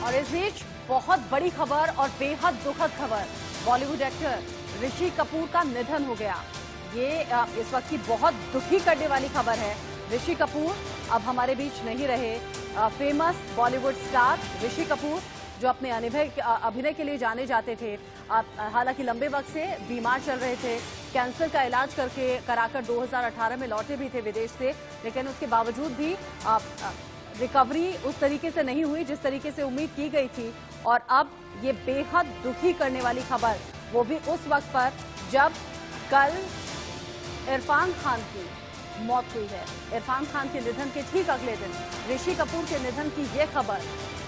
और इस बीच बहुत बड़ी खबर और बेहद दुखद खबर, बॉलीवुड एक्टर ऋषि कपूर का निधन हो गया। ये इस वक्त की बहुत दुखी करने वाली खबर है। ऋषि कपूर अब हमारे बीच नहीं रहे। फेमस बॉलीवुड स्टार ऋषि कपूर जो अपने अभिनय के लिए जाने जाते थे, हालांकि लंबे वक्त से बीमार चल रहे थे, कैंसर का इलाज कराकर 2018 में लौटे भी थे विदेश से, लेकिन उसके बावजूद भी रिकवरी उस तरीके से नहीं हुई जिस तरीके से उम्मीद की गई थी। और अब ये बेहद दुखी करने वाली खबर, वो भी उस वक्त पर जब कल इरफान खान की मौत हुई है। इरफान खान के निधन के ठीक अगले दिन ऋषि कपूर के निधन की ये खबर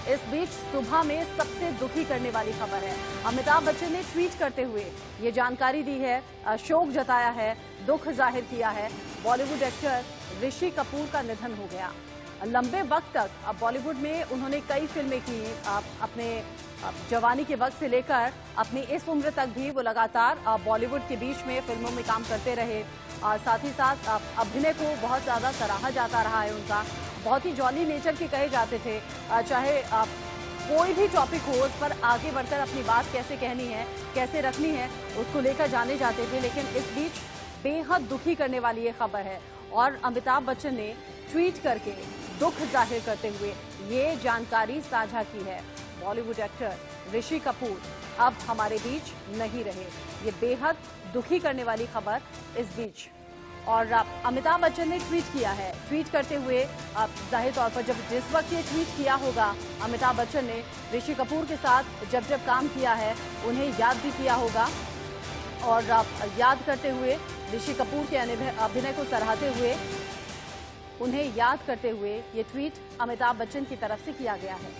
इस बीच सुबह में सबसे दुखी करने वाली खबर है। अमिताभ बच्चन ने ट्वीट करते हुए ये जानकारी दी है, शोक जताया है, दुख जाहिर किया है। बॉलीवुड एक्टर ऋषि कपूर का निधन हो गया। लंबे वक्त तक अब बॉलीवुड में उन्होंने कई फिल्में की। अपने जवानी के वक्त से लेकर अपनी इस उम्र तक भी वो लगातार बॉलीवुड के बीच में फिल्मों में काम करते रहे। साथ ही साथ अभिनय को बहुत ज़्यादा सराहा जाता रहा है उनका। बहुत ही जॉली नेचर के कहे जाते थे। चाहे कोई भी टॉपिक हो, उस पर आगे बढ़कर अपनी बात कैसे कहनी है, कैसे रखनी है, उसको लेकर जाने जाते थे। लेकिन इस बीच बेहद दुखी करने वाली ये खबर है और अमिताभ बच्चन ने ट्वीट करके दुख जाहिर करते हुए ये जानकारी साझा की है। बॉलीवुड एक्टर ऋषि कपूर अब हमारे बीच नहीं रहे। ये बेहद दुखी करने वाली खबर इस बीच। और अमिताभ बच्चन ने ट्वीट किया है। ट्वीट करते हुए जाहिर तौर पर जिस वक्त ये ट्वीट किया होगा, अमिताभ बच्चन ने ऋषि कपूर के साथ जब काम किया है उन्हें याद भी किया होगा। और याद करते हुए ऋषि कपूर के अभिनय को सराहते हुए, उन्हें याद करते हुए ये ट्वीट अमिताभ बच्चन की तरफ से किया गया है।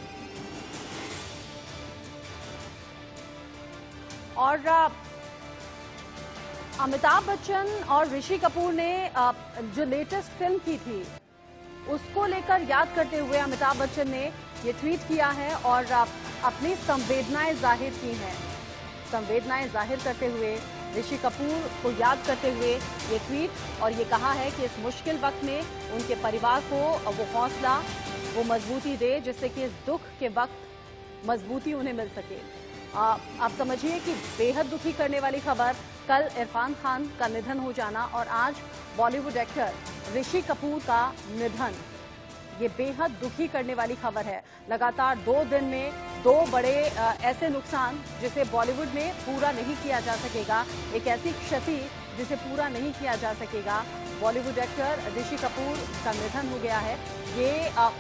और अमिताभ बच्चन और ऋषि कपूर ने जो लेटेस्ट फिल्म की थी उसको लेकर याद करते हुए अमिताभ बच्चन ने ये ट्वीट किया है और अपनी संवेदनाएं जाहिर की हैं। संवेदनाएं जाहिर करते हुए ऋषि कपूर को याद करते हुए ये ट्वीट और ये कहा है कि इस मुश्किल वक्त में उनके परिवार को वो हौसला, वो मजबूती दे जिससे कि इस दुख के वक्त मजबूती उन्हें मिल सके। आप समझिए कि बेहद दुखी करने वाली खबर, कल इरफान खान का निधन हो जाना और आज बॉलीवुड एक्टर ऋषि कपूर का निधन, ये बेहद दुखी करने वाली खबर है। लगातार 2 दिन में 2 बड़े ऐसे नुकसान जिसे बॉलीवुड में पूरा नहीं किया जा सकेगा, एक ऐसी क्षति जिसे पूरा नहीं किया जा सकेगा। बॉलीवुड एक्टर ऋषि कपूर का निधन हो गया है। ये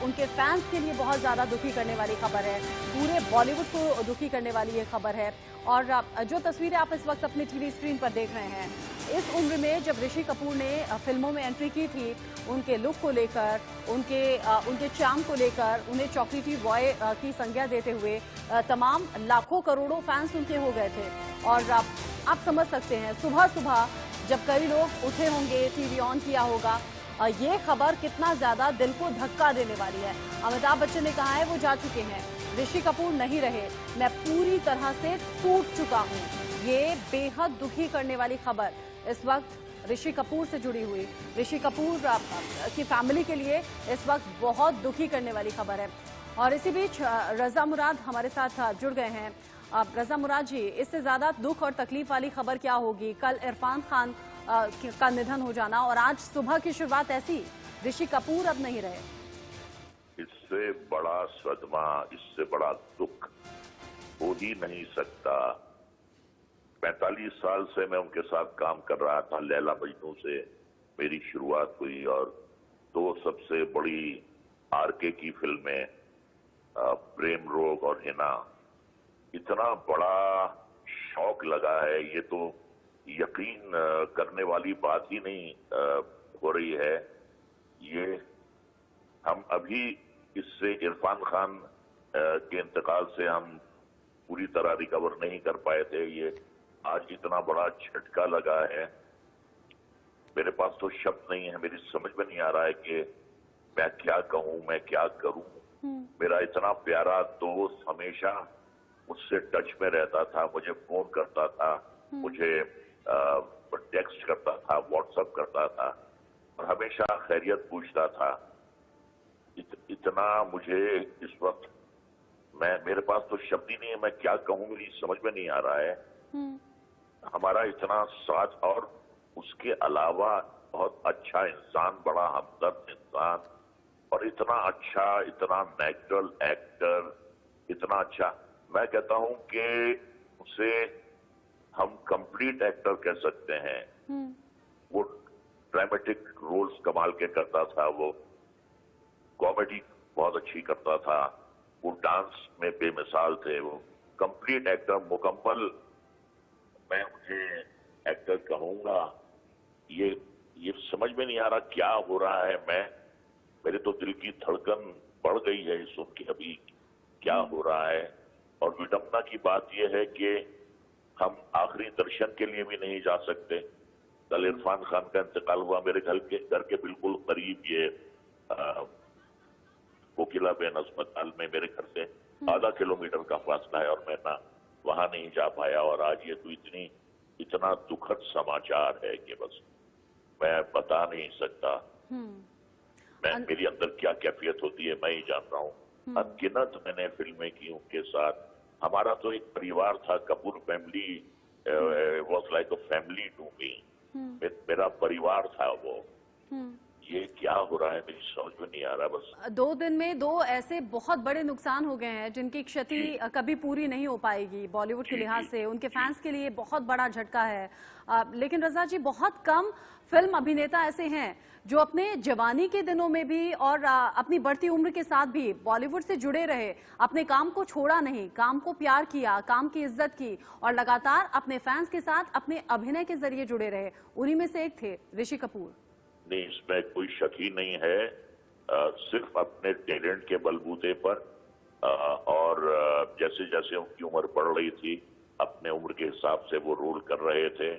उनके फैंस के लिए बहुत ज़्यादा दुखी करने वाली खबर है, पूरे बॉलीवुड को दुखी करने वाली ये खबर है। और जो तस्वीरें आप इस वक्त अपनी टीवी स्क्रीन पर देख रहे हैं, इस उम्र में जब ऋषि कपूर ने फिल्मों में एंट्री की थी, उनके लुक को लेकर, उनके चार्म को लेकर, उन्हें चॉकलेटी बॉय की संज्ञा देते हुए तमाम लाखों करोड़ों फैंस उनके हो गए थे। और आप समझ सकते हैं सुबह सुबह जब कई लोग उठे होंगे, टीवी ऑन किया होगा, ये खबर कितना ज्यादा दिल को धक्का देने वाली है। अमिताभ बच्चन ने कहा है वो जा चुके हैं, ऋषि कपूर नहीं रहे, मैं पूरी तरह से टूट चुका हूं। ये बेहद दुखी करने वाली खबर इस वक्त ऋषि कपूर से जुड़ी हुई, ऋषि कपूर की फैमिली के लिए इस वक्त बहुत दुखी करने वाली खबर है। और इसी बीच रजा मुराद हमारे साथ जुड़ गए हैं। रजा मुराद जी, इससे ज्यादा दुख और तकलीफ वाली खबर क्या होगी? कल इरफान खान का निधन हो जाना और आज सुबह की शुरुआत ऐसी, ऋषि कपूर अब नहीं रहे। इससे बड़ा सदमा, इससे बड़ा दुख हो ही नहीं सकता। 45 साल से मैं उनके साथ काम कर रहा था। लैला मजनू से मेरी शुरुआत हुई और 2 सबसे बड़ी आरके की फिल्में, प्रेम रोग और हिना। इतना बड़ा शौक लगा है, ये तो यकीन करने वाली बात ही नहीं हो रही है। ये हम अभी इससे इरफान खान के इंतकाल से हम पूरी तरह रिकवर नहीं कर पाए थे। ये आज इतना बड़ा झटका लगा है, मेरे पास तो शब्द नहीं है। मेरी समझ में नहीं आ रहा है कि मैं क्या कहूं, मैं क्या करूं। मेरा इतना प्यारा दोस्त हमेशा मुझसे टच में रहता था, मुझे फोन करता था, मुझे टेक्स्ट करता था, व्हाट्सएप करता था और हमेशा खैरियत पूछता था। इतना मुझे इस वक्त मेरे पास तो शब्द ही नहीं है, मैं क्या कहूं, मेरी समझ में नहीं आ रहा है। हमारा इतना साथ, और उसके अलावा बहुत अच्छा इंसान, बड़ा हमदर्द इंसान, और इतना अच्छा, इतना नेचुरल एक्टर, इतना अच्छा, मैं कहता हूं कि उसे हम कंप्लीट एक्टर कह सकते हैं। वो ड्रामेटिक रोल्स कमाल के करता था, वो कॉमेडी बहुत अच्छी करता था, वो डांस में बेमिसाल थे, वो कंप्लीट एक्टर, मुकम्मल मैं मुझे एक्टर कहूंगा। ये समझ में नहीं आ रहा क्या हो रहा है। मेरे तो दिल की धड़कन बढ़ गई है सुन के अभी क्या हो रहा है। और विडंबना की बात यह है कि हम आखिरी दर्शन के लिए भी नहीं जा सकते। कल इरफान खान का इंतकाल हुआ, मेरे घर के बिल्कुल करीब, ये कोकिलाबेन अस्पताल में मेरे घर से आधा किलोमीटर का फासला है, और मैं ना वहां नहीं जा पाया। और आज ये तो इतना दुखद समाचार है कि बस मैं बता नहीं सकता। मेरी अंदर क्या कैफियत होती है मैं ही जान रहा हूँ। अनगिनत मैंने फिल्में की उनके साथ। हमारा तो एक परिवार था, Kapoor family was like a family to me. मेरा परिवार था वो। ये क्या हो रहा है मेरी समझ में नहीं आ रहा। बस 2 दिन में 2 ऐसे बहुत बड़े नुकसान हो गए हैं जिनकी क्षति कभी पूरी नहीं हो पाएगी बॉलीवुड के लिहाज से। उनके फैंस के लिए बहुत बड़ा झटका है। लेकिन रजा जी, बहुत कम फिल्म अभिनेता ऐसे हैं जो अपने जवानी के दिनों में भी और अपनी बढ़ती उम्र के साथ भी बॉलीवुड से जुड़े रहे, अपने काम को छोड़ा नहीं, काम को प्यार किया, काम की इज्जत की और लगातार अपने फैंस के साथ अपने अभिनय के जरिए जुड़े रहे। उन्हीं में से एक थे ऋषि कपूर। नहीं, इसमें कोई शक ही नहीं है। सिर्फ अपने टैलेंट के बलबूते पर और जैसे जैसे उनकी उम्र बढ़ रही थी, अपने उम्र के हिसाब से वो रोल कर रहे थे,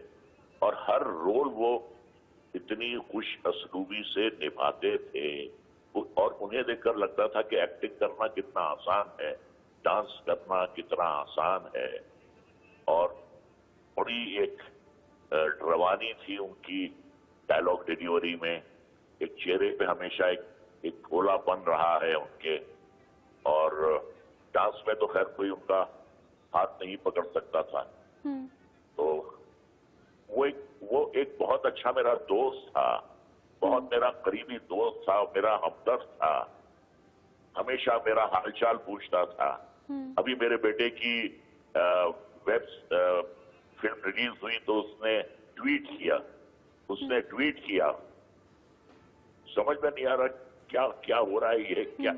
और हर रोल वो इतनी खुश असलूबी से निभाते थे, और उन्हें देखकर लगता था कि एक्टिंग करना कितना आसान है, डांस करना कितना आसान है। और बड़ी एक रवानी थी उनकी डायलॉग डिलीवरी में। एक चेहरे पे हमेशा एक भोलापन रहा है उनके। और डांस में तो खैर कोई उनका हाथ नहीं पकड़ सकता था। तो वो एक बहुत अच्छा मेरा दोस्त था, बहुत मेरा करीबी दोस्त था, मेरा हमदर्द था, हमेशा मेरा हालचाल पूछता था। अभी मेरे बेटे की फिल्म रिलीज हुई तो उसने ट्वीट किया। समझ में नहीं आ रहा क्या हो रहा है, ये क्या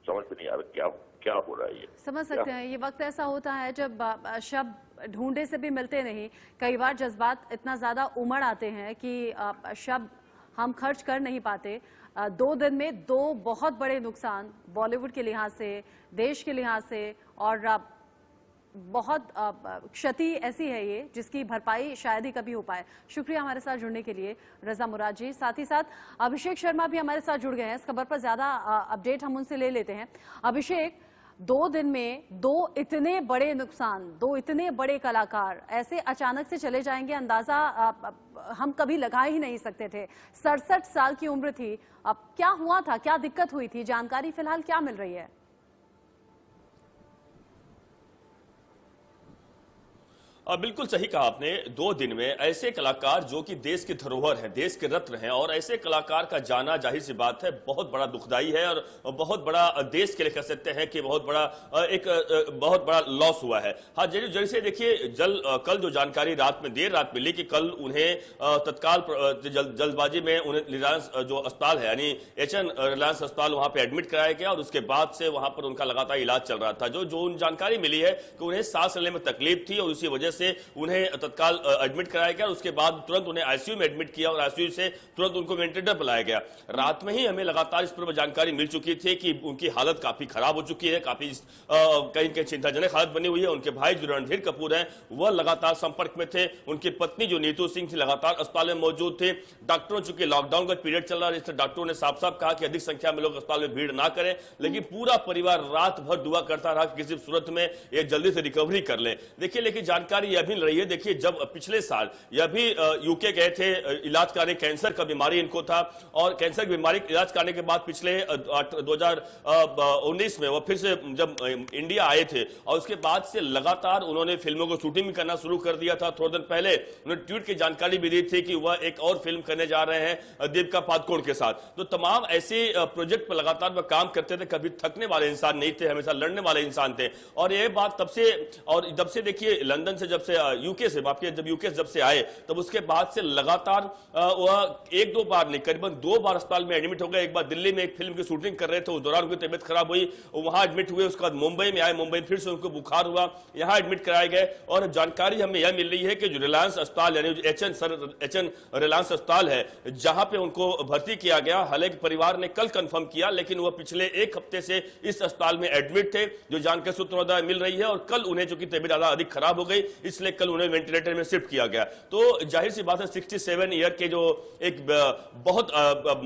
समझ में नहीं आ रहा क्या हो रहा है ये। समझ सकते हैं, ये वक्त ऐसा होता है जब शब्द ढूंढे से भी मिलते नहीं। कई बार जज्बात इतना ज्यादा उमड़ आते हैं कि शब्द हम खर्च कर नहीं पाते। 2 दिन में 2 बहुत बड़े नुकसान बॉलीवुड के लिहाज से, देश के लिहाज से, और बहुत क्षति ऐसी है ये जिसकी भरपाई शायद ही कभी हो पाए। शुक्रिया हमारे साथ जुड़ने के लिए रजा मुराद जी। साथ ही साथ अभिषेक शर्मा भी हमारे साथ जुड़ गए हैं। इस खबर पर ज्यादा अपडेट हम उनसे ले लेते हैं। अभिषेक, 2 दिन में 2 इतने बड़े नुकसान, 2 इतने बड़े कलाकार ऐसे अचानक से चले जाएंगे, अंदाजा हम कभी लगा ही नहीं सकते थे। 67 साल की उम्र थी। अब क्या हुआ था, क्या दिक्कत हुई थी, जानकारी फिलहाल क्या मिल रही है? बिल्कुल सही कहा आपने। 2 दिन में ऐसे कलाकार जो कि देश की धरोहर हैं, देश के रत्न हैं, और ऐसे कलाकार का जाना जाहिर सी बात है बहुत बड़ा दुखदाई है और बहुत बड़ा देश के लिए कह सकते हैं कि बहुत बड़ा लॉस हुआ है। हाँ, जैसे देखिए कल जो जानकारी देर रात मिली कि कल उन्हें तत्काल जल्दबाजी में उन्हें रिलायंस जो अस्पताल है यानी HN रिलायंस अस्पताल वहां पे एडमिट कराया गया, और उसके बाद से वहां पर उनका लगातार इलाज चल रहा था। जो जानकारी मिली है कि उन्हें सांस लेने में तकलीफ थी और उसी वजह से उन्हें तत्काल एडमिट कराया गया। उसके बाद तुरंत उन्हें आईसीयू में एडमिट किया और आईसीयू से तुरंत उनको वेंटिलेटर पर लाया गया। रात में ही हमें लगातार इस पर जानकारी मिल चुकी थी कि उनकी हालत काफी खराब हो चुकी है, काफी कहीं चिंताजनक हालत बनी हुई है। उनके भाई जो रणधीर कपूर हैं वह लगातार संपर्क में थे। उनकी पत्नी जो नीतू सिंह थी लगातार अस्पताल में मौजूद थे। डॉक्टरों, चूंकि लॉकडाउन का पीरियड चल रहा है, इससे डॉक्टरों ने साफ साफ कहा कि अधिक संख्या में लोग अस्पताल में भीड़ ना करें, लेकिन पूरा परिवार रात भर दुआ करता रहा कि किसी सूरत में ये जल्दी से रिकवरी कर ले। देखिए, लेकिन जानकारी यह भी रही है, देखिए जब पिछले साल यह भी यूके गए थे इलाज कराने, कैंसर का बीमारी इनको था और कैंसर की बीमारी इलाज कराने के बाद पिछले 2019 में वो फिर से जब इंडिया आए थे और उसके बाद से लगातार उन्होंने फिल्मों को शूटिंग भी करना शुरू कर दिया था। थोड़े दिन पहले उन्होंने ट्वीट की जानकारी भी दी थी कि वह एक और फिल्म करने जा रहे हैं दीपिका पादुकोण के साथ। तो तमाम ऐसे प्रोजेक्ट पर लगातार वह काम करते थे, कभी थकने वाले इंसान नहीं थे, हमेशा लड़ने वाले इंसान थे। और यह बात तब से, और जब से देखिए लंदन से जब से यूके से आपके जब यूके जब से आए तब उसके बाद से लगातार वह एक दो बार नहीं करीबन 2 बार अस्पताल में एडमिट हो गए। एक बार दिल्ली में एक फिल्म की शूटिंग कर रहे थे, उस दौरान उनकी तबीयत खराब हुई, वहां एडमिट हुए। उसके बाद मुंबई में आए, मुंबई फिर से उनको बुखार हुआ, यहां एडमिट कराए गए। और जानकारी हमें यह मिल रही है कि जो रिलायंस अस्पताल यानी एचएन रिलायंस अस्पताल है जहां पे उनको भर्ती किया गया, हालांकि परिवार ने कल कंफर्म किया, लेकिन वह पिछले 1 हफ्ते से इस अस्पताल में एडमिट थे, जो जानकारी सूत्रों मिल रही है। और कल उन्हें चूंकि तबीयत ज्यादा अधिक खराब हो गई, इसलिए कल उन्हें वेंटिलेटर में शिफ्ट किया गया। तो जाहिर सी बात है 67 ईयर के जो एक बहुत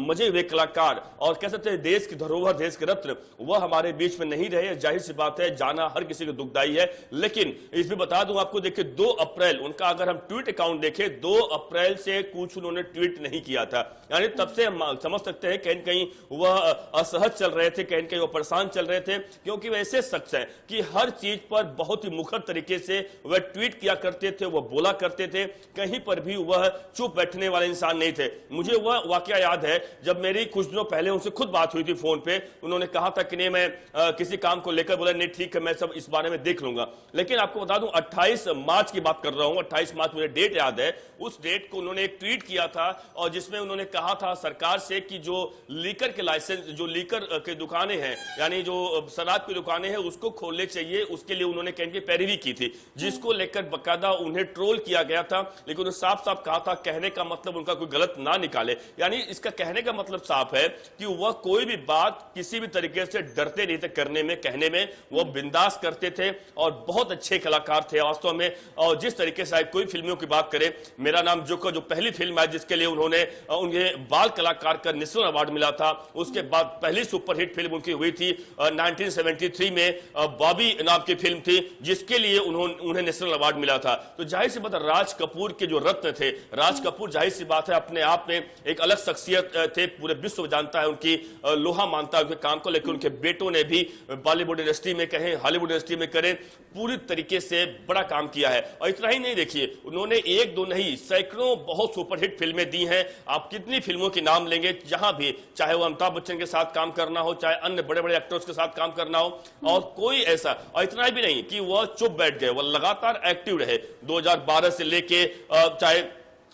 मजे हुए कलाकार और कह सकते हैं देश की धरोहर, देश के रत्न, वह हमारे बीच में नहीं रहे। जाहिर सी बात है जाना हर किसी को दुखदाई है। लेकिन इस भी बता दूं आपको, देखिए 2 अप्रैल उनका अगर हम ट्वीट अकाउंट देखें, 2 अप्रैल से कुछ उन्होंने ट्वीट नहीं किया था। यानी तब से हम समझ सकते हैं कहीं कहीं वह असहज चल रहे थे, कहीं कहीं वह परेशान चल रहे थे, क्योंकि वह ऐसे शख्स हैं कि हर चीज पर बहुत ही मुखर तरीके से वह ट्वीट किया करते थे, वह बोला करते थे, कहीं पर भी वह चुप बैठने वाले इंसान नहीं थे। मुझे वह वाकया याद है जब मेरी कुछ दिनों पहले उनसे खुद बात हुई थी फोन पे, उन्होंने कहा था कि नहीं मैं किसी काम को लेकर, बोला नहीं ठीक है मैं सब इस बारे में देख लूंगा। लेकिन आपको बता दूं 28 मार्च की बात कर रहा हूं, 28 मार्च मुझे डेट याद है, उस डेट को उन्होंने एक ट्वीट किया था और जिसमें उन्होंने कहा था सरकार से कि जो लीकर के लाइसेंस, जो लीकर के दुकानें हैं यानी जो शराब की दुकानें हैं उसको खोलने चाहिए, उसके लिए उन्होंने कहीं की पैरवी की थी, जिसको लेकर बकायदा उन्हें ट्रोल किया गया था। लेकिन उन्होंने साफ साफ कहा था, कहने का मतलब उनका कोई गलत ना निकाले, यानी इसका कहने का मतलब साफ है कि वह कोई भी बात किसी भी तरीके से डरते नहीं थे करने में, कहने में, वह बिंदास करते थे और बहुत अच्छे कलाकार थे वास्तव में। और जिस तरीके से कोई फिल्मों की बात करें, मेरा नाम जो पहली फिल्म है जिसके लिए उन्हें बाल कलाकार का नेशनल अवार्ड मिला था, उसके बाद पहली सुपरहिट फिल्म उनकी हुई थी 1973 में बॉबी नाम की फिल्म थी, जिसके लिए उन्हें नेशनल अवार्ड मिला था। तो जाहिर सी बात है राज कपूर के जो रत्न थे, राज कपूर जाहिर सी बात है अपने आप में एक अलग शख्सियत थे, पूरे विश्व जानता है उनकी, लोहा मानता है उनके काम को। लेकिन उनके बेटों ने भी बॉलीवुड इंडस्ट्री में कहें, हॉलीवुड इंडस्ट्री में करें, पूरी तरीके से बड़ा काम किया है। और इतना ही नहीं, देखिए उन्होंने 1-2 नहीं सैकड़ों बहुत सुपरहिट फिल्में दी हैं। आप कितनी फिल्मों के नाम लेंगे, जहां भी, चाहे वो अमिताभ बच्चन के साथ काम करना हो, चाहे अन्य बड़े बड़े एक्टर्स के साथ काम करना हो, और कोई ऐसा, और इतना भी नहीं कि वह चुप बैठ गए, वह लगातार एक्टिव रहे। 2012 से लेके चाहे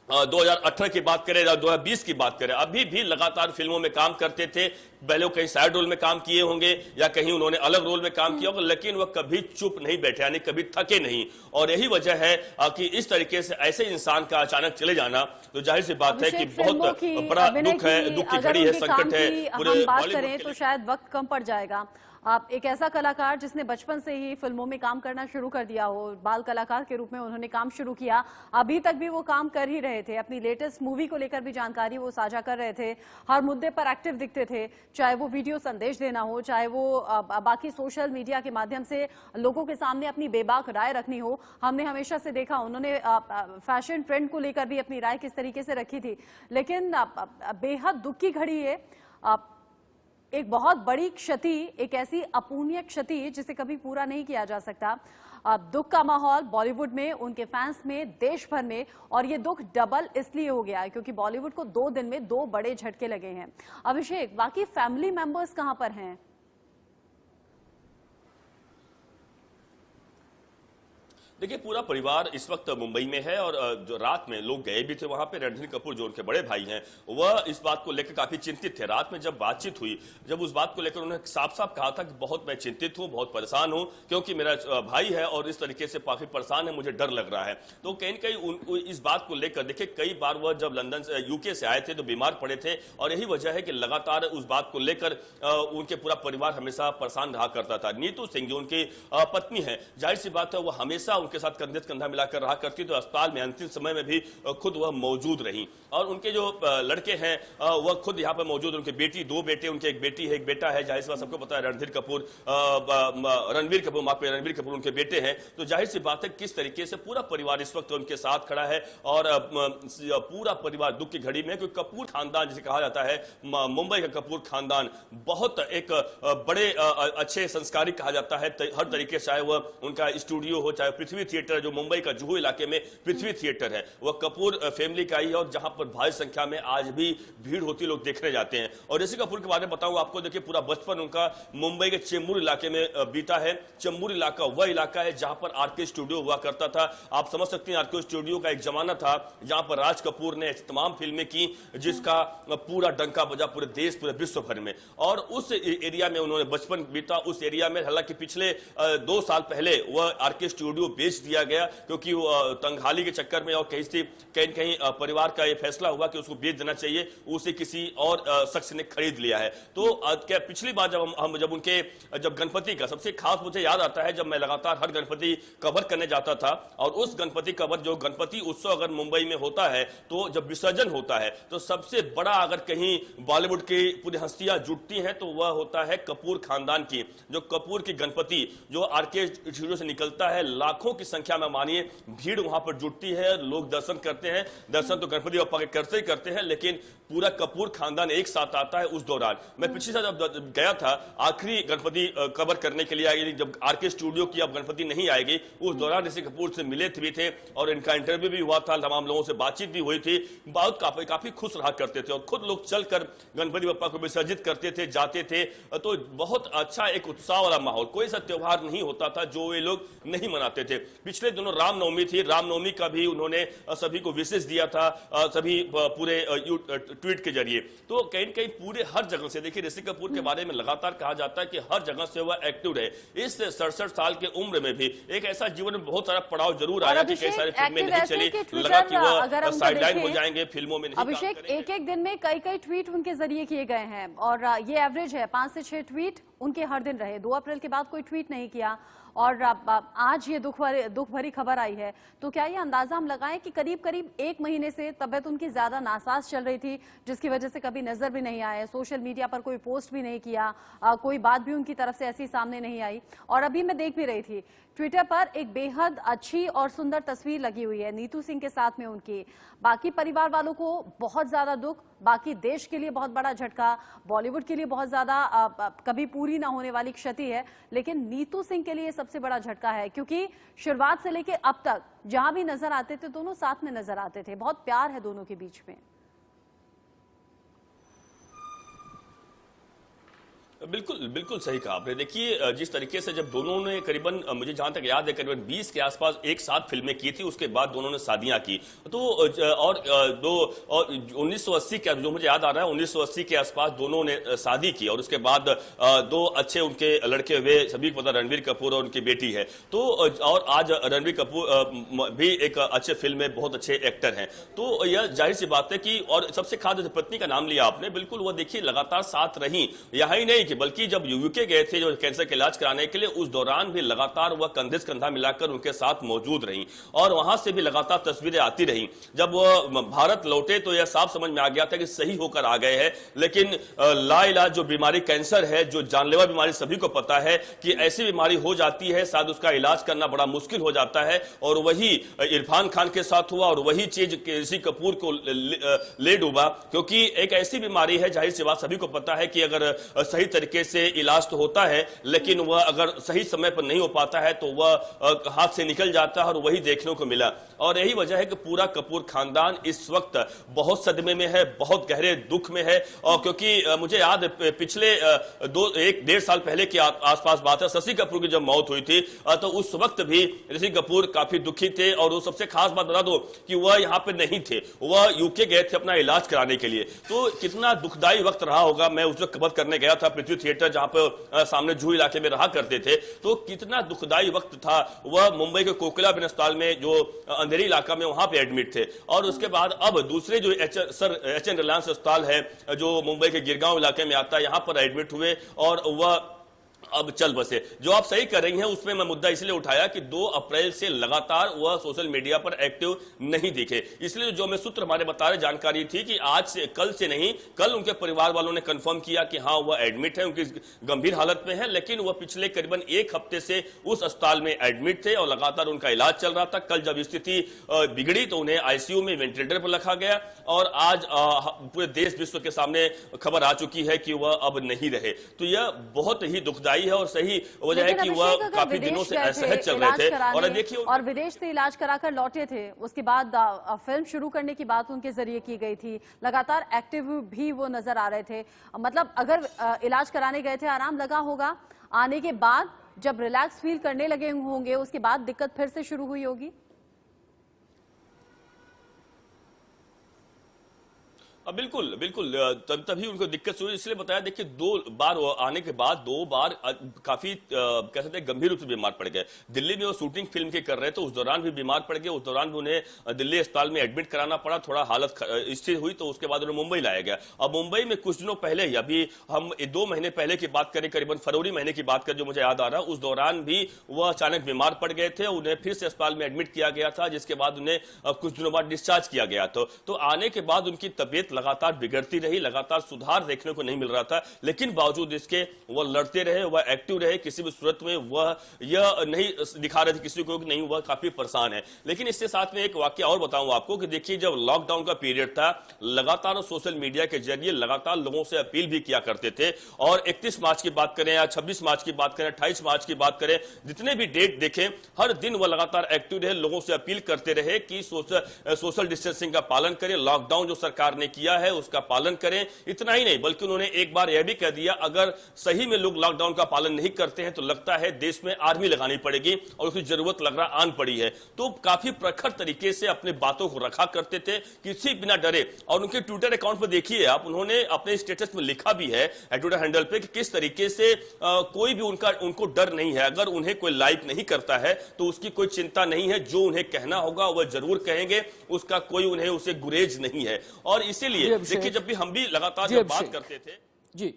2018 की बात करें या 2020 की बात करें, अभी भी लगातार फिल्मों में काम करते थे। पहले वो कहीं साइड रोल में काम किए होंगे या कहीं उन्होंने अलग रोल में काम किया होगा, लेकिन वह कभी चुप नहीं बैठे, यानी कभी थके नहीं। और यही वजह है कि इस तरीके से ऐसे इंसान का अचानक चले जाना, तो जाहिर सी बात है कि बहुत बड़ा दुख है, दुख की घड़ी है, संकट है पूरे बॉलीवुड। तो शायद वक्त कम पड़ जाएगा। आप एक ऐसा कलाकार जिसने बचपन से ही फिल्मों में काम करना शुरू कर दिया हो, बाल कलाकार के रूप में उन्होंने काम शुरू किया, अभी तक भी वो काम कर ही रहे थे, अपनी लेटेस्ट मूवी को लेकर भी जानकारी वो साझा कर रहे थे, हर मुद्दे पर एक्टिव दिखते थे, चाहे वो वीडियो संदेश देना हो, चाहे वो बाकी सोशल मीडिया के माध्यम से लोगों के सामने अपनी बेबाक राय रखनी हो। हमने हमेशा से देखा उन्होंने फैशन ट्रेंड को लेकर भी अपनी राय किस तरीके से रखी थी। लेकिन बेहद दुख की घड़ी है, एक बहुत बड़ी क्षति, एक ऐसी अपूर्णीय क्षति जिसे कभी पूरा नहीं किया जा सकता। दुख का माहौल बॉलीवुड में, उनके फैंस में, देश भर में, और ये दुख डबल इसलिए हो गया है क्योंकि बॉलीवुड को 2 दिन में 2 बड़े झटके लगे हैं। अभिषेक, बाकी फैमिली मेंबर्स कहां पर हैं? देखिए पूरा परिवार इस वक्त मुंबई में है और जो रात में लोग गए भी थे वहां पे, रणधीर कपूर जो उनके बड़े भाई हैं वह इस बात को लेकर काफी चिंतित थे। रात में जब बातचीत हुई, जब उस बात को लेकर उन्होंने साफ साफ कहा था कि बहुत मैं चिंतित हूं, बहुत परेशान हूं, क्योंकि मेरा भाई है और इस तरीके से काफी परेशान है, मुझे डर लग रहा है। तो कहीं कहीं इस बात को लेकर, देखिए कई बार वह जब लंदन से यूके से आए थे तो बीमार पड़े थे, और यही वजह है कि लगातार उस बात को लेकर उनके पूरा परिवार हमेशा परेशान रहा करता था। नीतू सिंह जो उनकी पत्नी है, जाहिर सी बात है वह हमेशा उनके साथ कंधे से कंधा मिलाकर रहा करती, तो अस्पताल में अंतिम समय में भी खुद वह मौजूद रही। और उनके जो लड़के हैं वह खुद यहाँ पर मौजूद, उनके बेटी, 2 बेटे, उनके एक बेटी है, एक बेटा है। जाहिर सी बात सबको पता है रणबीर कपूर उनके बेटे हैं। तो जाहिर सी बात है किस तरीके से पूरा परिवार इस वक्त उनके साथ खड़ा है और पूरा परिवार दुख की घड़ी में, क्योंकि कपूर खानदान जिसे कहा जाता है, मुंबई का कपूर खानदान बहुत एक बड़े अच्छे संस्कारी कहा जाता है हर तरीके से, चाहे वह उनका स्टूडियो हो, चाहे पृथ्वी थिएटर जो मुंबई का जुहू इलाके में पृथ्वी थिएटर है, वह कपूर फैमिली का ही है और जहां पर भारी संख्या में आज भी भीड़ होती, लोग देखने जाते हैं। और ऋषि कपूर के बारे में बताऊं आपको, देखिए पूरा बचपन उनका मुंबई के चेंबूर इलाके में बीता है। चेंबूर इलाका वह इलाका है जहां पर आरके स्टूडियो हुआ करता था। आप समझ सकते हैं आरके स्टूडियो का एक जमाना था जहां पर राज कपूर ने तमाम फिल्में की जिसका पूरा डंका बजा पूरे देश, पूरे विश्व भर में। और उस एरिया में उन्होंने बचपन बीता। उस एरिया में हालांकि पिछले 2 साल पहले वह आरके स्टूडियो बेच दिया गया, क्योंकि तंगहाली के चक्कर में और कहीं परिवार का यह फैसला हुआ कि उसको बेच देना चाहिए, उसे किसी और शख्स ने खरीद लिया है। तो क्या पिछली बार जब गणपति का सबसे खास मुझे याद आता है, जब मैं लगातार हर गणपति कवर करने जाता था, और उस गणपति कवर जो गणपति उत्सव अगर मुंबई में होता है तो जब विसर्जन होता है तो सबसे बड़ा अगर कहीं बॉलीवुड की पूरी हस्तियां जुटती हैं तो वह होता है कपूर खानदान की। जो कपूर की गणपति जो आरके स्टूडियो से निकलता है, लाखों की संख्या में मानिए भीड़ वहां पर जुटती है, लोग दर्शन करते हैं। दर्शन तो गणपति बप्पा के करते ही करते हैं, लेकिन पूरा कपूर खानदान एक साथ आता है। उस दौरान मैं पिछले साल जब गया था आखिरी गणपति कवर करने के लिए, जब आरके स्टूडियो की अब गणपति नहीं आएगी, उस दौरान ऋषि कपूर से मिले भी थे और इनका इंटरव्यू भी हुआ था, तमाम लोगों से बातचीत भी हुई थी। बहुत काफी खुश रहा करते थे और खुद लोग चलकर गणपति बप्पा को विसर्जित करते थे, जाते थे। तो बहुत अच्छा एक उत्साह वाला माहौल, कोई सा त्योहार नहीं होता था जो वे लोग नहीं मनाते थे। पिछले दिनों रामनवमी थी, रामनवमी का भी उन्होंने सभी को विशेष दिया था, सभी पूरे ट्वीट के जरिए। तो कहीं न कहीं पूरे हर जगह से देखिए ऋषि कपूर के बारे में लगातार कहा जाता है कि हर जगह से वह एक्टिव रहे। इस 67 साल के उम्र में भी एक ऐसा जीवन में बहुत सारा पड़ाव जरूर आया कि कई सारी फिल्में नहीं चली, लगा कि वह साइडलाइन हो जाएंगे, फिल्मों में नहीं। अभिषेक, एक दिन में कई ट्वीट उनके जरिए किए गए हैं और ये एवरेज है 5 से 6 ट्वीट उनके हर दिन रहे। 2 अप्रैल के बाद कोई ट्वीट नहीं किया और आज ये दुख भरी खबर आई है। तो क्या ये अंदाजा हम लगाएं कि करीब 1 महीने से तबीयत उनकी ज्यादा नासाज चल रही थी, जिसकी वजह से कभी नजर भी नहीं आए, सोशल मीडिया पर कोई पोस्ट भी नहीं किया, कोई बात भी उनकी तरफ से ऐसी सामने नहीं आई। और अभी मैं देख भी रही थी ट्विटर पर एक बेहद अच्छी और सुंदर तस्वीर लगी हुई है नीतू सिंह के साथ में उनकी। बाकी परिवार वालों को बहुत ज्यादा दुख, बाकी देश के लिए बहुत बड़ा झटका, बॉलीवुड के लिए बहुत ज्यादा कभी पूरी ना होने वाली क्षति है, लेकिन नीतू सिंह के लिए सबसे बड़ा झटका है, क्योंकि शुरुआत से लेकर अब तक जहां भी नजर आते थे दोनों साथ में नजर आते थे, बहुत प्यार है दोनों के बीच में। बिल्कुल सही कहा आपने। देखिए जिस तरीके से जब दोनों ने करीबन, मुझे जहां तक याद है, करीबन 20 के आसपास एक साथ फिल्में की थी, उसके बाद दोनों ने शादियां की। तो और 1980 के, जो मुझे याद आ रहा है 1980 के आसपास दोनों ने शादी की और उसके बाद 2 अच्छे उनके लड़के हुए, सभी को पता रणबीर कपूर और उनकी बेटी है। तो और आज रणबीर कपूर भी एक अच्छे फिल्म में बहुत अच्छे एक्टर हैं। तो यह जाहिर सी बात है कि, और सबसे खास पत्नी का नाम लिया आपने, बिल्कुल वह देखिए लगातार साथ रही। यहाँ ही नहीं बल्कि जब यूके गए थे जो कैंसर का इलाज कराने के लिए, उस दौरान भी लगातार वह कंधे से कंधा मिलाकर उनके साथ मौजूद रही और वहां से भी लगातार तस्वीरें आती रही। जब वह भारत लौटे तो यह साफ समझ में आ गया था कि सही होकर आ गए हैं, लेकिन लाइलाज जो बीमारी कैंसर है, जो जानलेवा बीमारी, सभी को पता है कि ऐसी बीमारी हो जाती है, शायद उसका इलाज करना बड़ा मुश्किल हो जाता है। और वही इरफान खान के साथ हुआ और वही चीज ऋषि कपूर को ले डूबा, क्योंकि एक ऐसी बीमारी है, जाहिर सी बात सभी को पता है कि अगर सही तरीके से इलाज तो होता है, लेकिन वह अगर सही समय पर नहीं हो पाता है तो वह हाथ से निकल जाता है और वही देखने को मिला। और यही वजह है कि पूरा कपूर खानदान इस वक्त बहुत सदमे में है, बहुत गहरे दुख में है। और क्योंकि मुझे याद है पिछले 1-1.5 साल पहले की आसपास बात है, शशि कपूर की जब मौत हुई थी तो उस वक्त भी ऋषि कपूर काफी दुखी थे। और वो सबसे खास बात बता दो कि वह यहाँ पे नहीं थे, वह यूके गए थे अपना इलाज कराने के लिए। तो कितना दुखदायी वक्त रहा होगा। मैं उस वक्त कवर करने गया था पृथ्वी थिएटर, जहां पर सामने जुहू इलाके में रहा करते थे। तो कितना दुखदायी वक्त था। वह मुंबई के कोकिलाबेन अस्पताल में, जो अंधेरी इलाका में, वहां पे एडमिट थे। और उसके बाद अब दूसरे जो एच.एन. रिलायंस अस्पताल है जो मुंबई के गिरगांव इलाके में आता है, यहां पर एडमिट हुए और वह अब चल बसे। जो आप सही कर रही हैं उसमें मैं मुद्दा इसलिए उठाया कि 2 अप्रैल से लगातार वह सोशल मीडिया पर एक्टिव नहीं दिखे, इसलिए जो हमें सूत्र हमारे बता रहे जानकारी थी कि आज से कल से नहीं, कल उनके परिवार वालों ने कंफर्म किया कि हाँ वह एडमिट है, उनकी गंभीर हालत में है, लेकिन वह पिछले करीबन 1 हफ्ते से उस अस्पताल में एडमिट थे और लगातार उनका इलाज चल रहा था। कल जब स्थिति बिगड़ी तो उन्हें आईसीयू में वेंटिलेटर पर रखा गया और आज पूरे देश विश्व के सामने खबर आ चुकी है कि वह अब नहीं रहे। तो यह बहुत ही दुखदाई है और सही वजह है कि वह काफी दिनों से असहज चल रहे थे और देखिए और विदेश से इलाज कराकर लौटे थे, उसके बाद फिल्म शुरू करने की बात उनके जरिए की गई थी, लगातार एक्टिव भी वो नजर आ रहे थे। मतलब अगर इलाज कराने गए थे, आराम लगा होगा, आने के बाद जब रिलैक्स फील करने लगे होंगे उसके बाद दिक्कत फिर से शुरू हुई होगी। बिल्कुल बिल्कुल, तभी उनको दिक्कत शुरू, इसलिए बताया। देखिए 2 बार आने के बाद 2 बार काफी कह सकते हैं गंभीर रूप से बीमार पड़ गए। दिल्ली में वो शूटिंग फिल्म की कर रहे थे, उस दौरान भी बीमार पड़ गए, उस दौरान भी उन्हें दिल्ली अस्पताल में एडमिट कराना पड़ा, थोड़ा हालत स्थिर हुई तो उसके बाद उन्हें मुंबई लाया गया। अब मुंबई में कुछ दिनों पहले ही, अभी हम 2 महीने पहले की बात करें, करीबन फरवरी महीने की बात करें जो मुझे याद आ रहा, उस दौरान भी वह अचानक बीमार पड़ गए थे, उन्हें फिर से अस्पताल में एडमिट किया गया था, जिसके बाद उन्हें कुछ दिनों बाद डिस्चार्ज किया गया। तो आने के बाद उनकी तबीयत लगातार बिगड़ती रही, लगातार सुधार देखने को नहीं मिल रहा था, लेकिन बावजूद इसके वह लड़ते रहे, वह एक्टिव रहे, किसी भी सूरत में वह यह नहीं दिखा रहे थे किसी को कि नहीं वह काफी परेशान है। लेकिन इसके साथ में एक वाकया और बताऊं आपको कि देखिए जब लॉकडाउन का पीरियड था, लगातार सोशल मीडिया के जरिए लगातार लोगों से अपील भी किया करते थे और 31 मार्च की बात करें या 26 मार्च की बात करें, 28 मार्च की बात करें, जितने भी डेट देखें हर दिन वह लगातार एक्टिव रहे, लोगों से अपील करते रहे कि सोशल डिस्टेंसिंग का पालन करें, लॉकडाउन जो सरकार ने किया है उसका पालन करें। इतना ही नहीं बल्कि उन्होंने एक बार यह भी कह दिया अगर सही में लोग लॉकडाउन का पालन नहीं करते हैं तो लगता है देश में आर्मी लगानी पड़ेगी और उसकी जरूरत लग रहा आन पड़ी है। तो काफी प्रखर तरीके से अपनी बातों को रखा करते थे, किसी बिना डरे। और उनके ट्विटर अकाउंट पर देखिए आप, उन्होंने अपने स्टेटस में लिखा भी है ट्विटर हैंडल पे कि किस तरीके से कोई भी उनको डर नहीं है, अगर उन्हें कोई लाइक नहीं करता है तो उसकी कोई चिंता नहीं है, जो उन्हें कहना होगा वह जरूर कहेंगे, उसका कोई उन्हें उसे गुरेज नहीं है। और इसीलिए देखिए जब भी हम भी लगातार जब बात करते थे जी